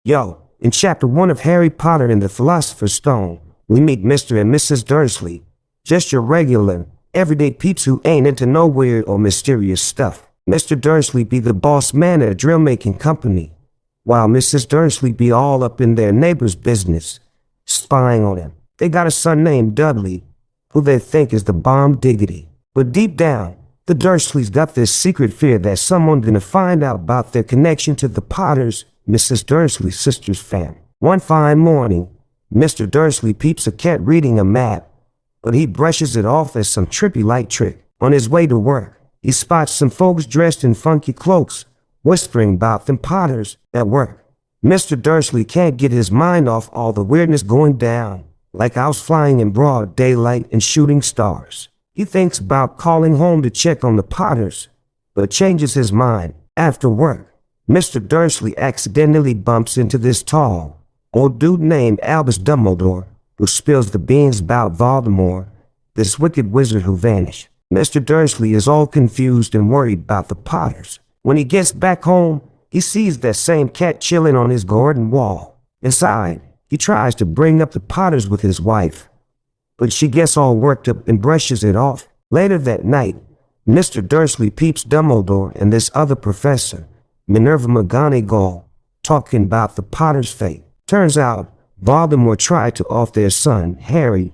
Yo, in Chapter 1 of Harry Potter and the Philosopher's Stone, we meet Mr. and Mrs. Dursley, just your regular, everyday peeps who ain't into no weird or mysterious stuff. Mr. Dursley be the boss man at a drill-making company, while Mrs. Dursley be all up in their neighbor's business, spying on him. They got a son named Dudley, who they think is the bomb diggity. But deep down, the Dursleys got this secret fear that someone's gonna find out about their connection to the Potters, Mrs. Dursley's sister's family. One fine morning, Mr. Dursley peeps a cat reading a map, but he brushes it off as some trippy light trick. On his way to work, he spots some folks dressed in funky cloaks, whispering about them Potters at work. Mr. Dursley can't get his mind off all the weirdness going down, like I was flying in broad daylight and shooting stars. He thinks about calling home to check on the Potters, but changes his mind. After work, Mr. Dursley accidentally bumps into this tall, old dude named Albus Dumbledore, who spills the beans about Voldemort, this wicked wizard who vanished. Mr. Dursley is all confused and worried about the Potters. When he gets back home, he sees that same cat chilling on his garden wall. Inside, he tries to bring up the Potters with his wife, but she gets all worked up and brushes it off. Later that night, Mr. Dursley peeps Dumbledore and this other professor, Minerva McGonagall, talking about the Potters' fate. Turns out, Voldemort tried to off their son, Harry,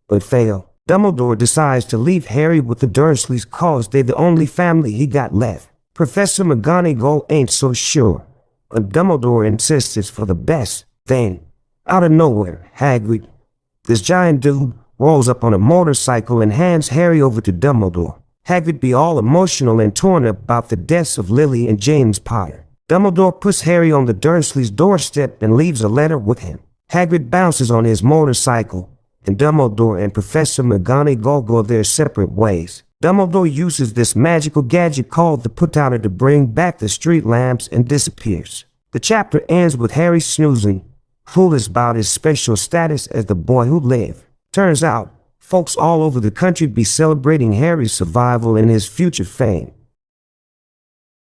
but failed. Dumbledore decides to leave Harry with the Dursleys cause they're the only family he got left. Professor McGonagall ain't so sure, but Dumbledore insists it's for the best. Then, out of nowhere, Hagrid, this giant dude, rolls up on a motorcycle and hands Harry over to Dumbledore. Hagrid be all emotional and torn up about the deaths of Lily and James Potter. Dumbledore puts Harry on the Dursleys' doorstep and leaves a letter with him. Hagrid bounces on his motorcycle, and Dumbledore and Professor McGonagall go their separate ways. Dumbledore uses this magical gadget called the Put-Outer to bring back the street lamps and disappears. The chapter ends with Harry snoozing, clueless about his special status as the boy who lived. Turns out, folks all over the country be celebrating Harry's survival and his future fame.